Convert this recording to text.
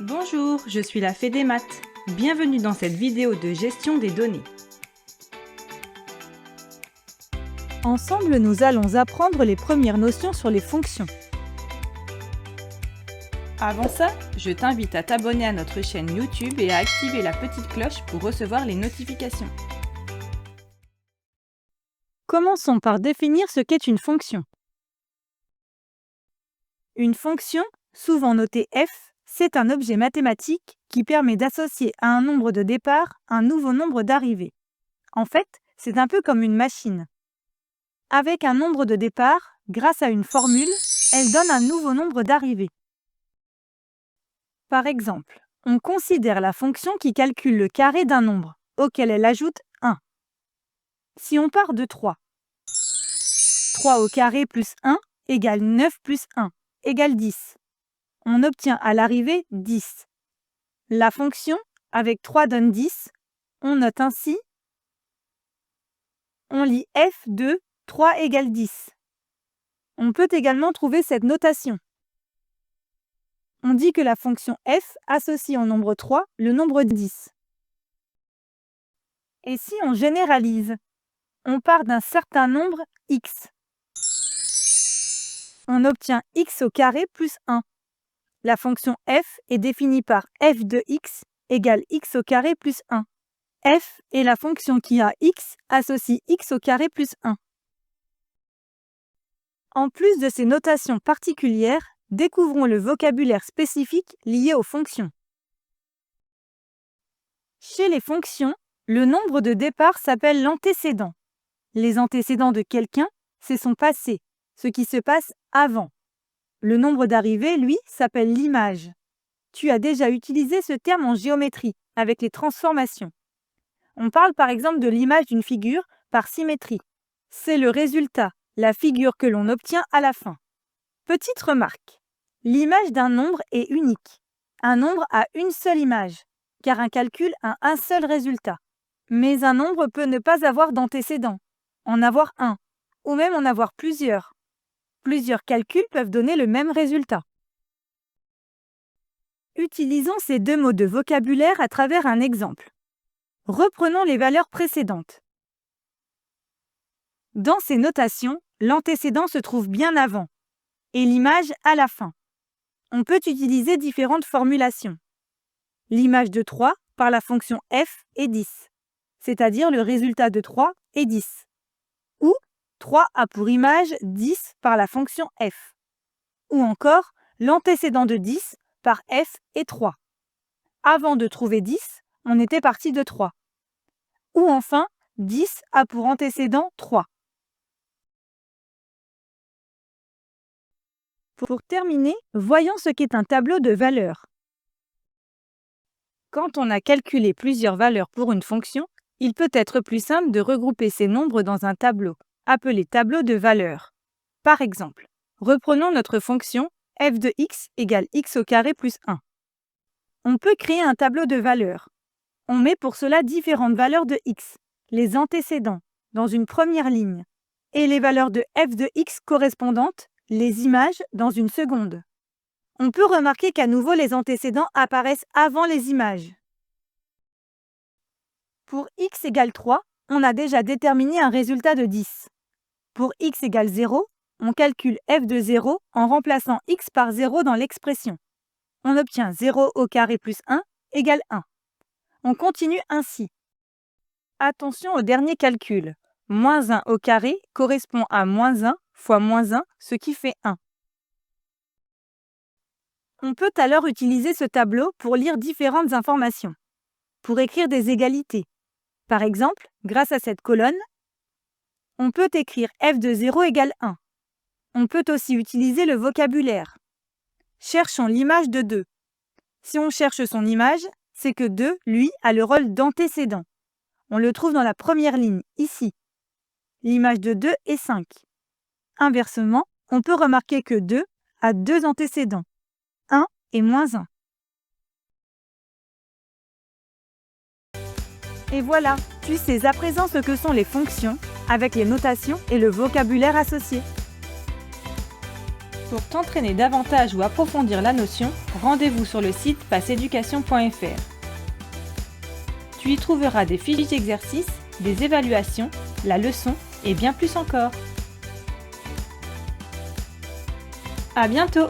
Bonjour, je suis la Fée des maths. Bienvenue dans cette vidéo de gestion des données. Ensemble, nous allons apprendre les premières notions sur les fonctions. Avant ça, je t'invite à t'abonner à notre chaîne YouTube et à activer la petite cloche pour recevoir les notifications. Commençons par définir ce qu'est une fonction. Une fonction, souvent notée f, c'est un objet mathématique qui permet d'associer à un nombre de départ un nouveau nombre d'arrivée. En fait, c'est un peu comme une machine. Avec un nombre de départ, grâce à une formule, elle donne un nouveau nombre d'arrivées. Par exemple, on considère la fonction qui calcule le carré d'un nombre, auquel elle ajoute 1. Si on part de 3, 3 au carré plus 1 égale 9 plus 1 égale 10. On obtient à l'arrivée 10. La fonction, avec 3 donne 10, on note ainsi, on lit f de 3 égale 10. On peut également trouver cette notation. On dit que la fonction f associe au nombre 3 le nombre 10. Et si on généralise, on part d'un certain nombre x. On obtient x au carré plus 1. La fonction f est définie par f de x égale x au carré plus 1. F est la fonction qui a x associe x au carré plus 1. En plus de ces notations particulières, découvrons le vocabulaire spécifique lié aux fonctions. Chez les fonctions, le nombre de départ s'appelle l'antécédent. Les antécédents de quelqu'un, c'est son passé, ce qui se passe avant. Le nombre d'arrivées, lui, s'appelle l'image. Tu as déjà utilisé ce terme en géométrie, avec les transformations. On parle par exemple de l'image d'une figure par symétrie. C'est le résultat, la figure que l'on obtient à la fin. Petite remarque, l'image d'un nombre est unique. Un nombre a une seule image, car un calcul a un seul résultat. Mais un nombre peut ne pas avoir d'antécédent, en avoir un, ou même en avoir plusieurs. Plusieurs calculs peuvent donner le même résultat. Utilisons ces deux mots de vocabulaire à travers un exemple. Reprenons les valeurs précédentes. Dans ces notations, l'antécédent se trouve bien avant et l'image à la fin. On peut utiliser différentes formulations. L'image de 3 par la fonction f est 10, c'est-à-dire le résultat de 3 est 10. Ou 3 a pour image 10 par la fonction f. Ou encore, l'antécédent de 10 par f est 3. Avant de trouver 10, on était parti de 3. Ou enfin, 10 a pour antécédent 3. Pour terminer, voyons ce qu'est un tableau de valeurs. Quand on a calculé plusieurs valeurs pour une fonction, il peut être plus simple de regrouper ces nombres dans un tableau, appelé tableau de valeurs. Par exemple, reprenons notre fonction f de x égale x au carré plus 1. On peut créer un tableau de valeurs. On met pour cela différentes valeurs de x, les antécédents, dans une première ligne, et les valeurs de f de x correspondantes, les images, dans une seconde. On peut remarquer qu'à nouveau les antécédents apparaissent avant les images. Pour x égale 3, on a déjà déterminé un résultat de 10. Pour x égale 0, on calcule f de 0 en remplaçant x par 0 dans l'expression. On obtient 0 au carré plus 1 égale 1. On continue ainsi. Attention au dernier calcul. Moins 1 au carré correspond à moins 1 fois moins 1, ce qui fait 1. On peut alors utiliser ce tableau pour lire différentes informations, pour écrire des égalités. Par exemple, grâce à cette colonne, on peut écrire f de 0 égale 1. On peut aussi utiliser le vocabulaire. Cherchons l'image de 2. Si on cherche son image, c'est que 2, lui, a le rôle d'antécédent. On le trouve dans la première ligne, ici. L'image de 2 est 5. Inversement, on peut remarquer que 2 a deux antécédents, 1 et moins 1. Et voilà, tu sais à présent ce que sont les fonctions, avec les notations et le vocabulaire associé. Pour t'entraîner davantage ou approfondir la notion, rendez-vous sur le site passeeducation.fr. Tu y trouveras des fiches d'exercices, des évaluations, la leçon et bien plus encore. À bientôt!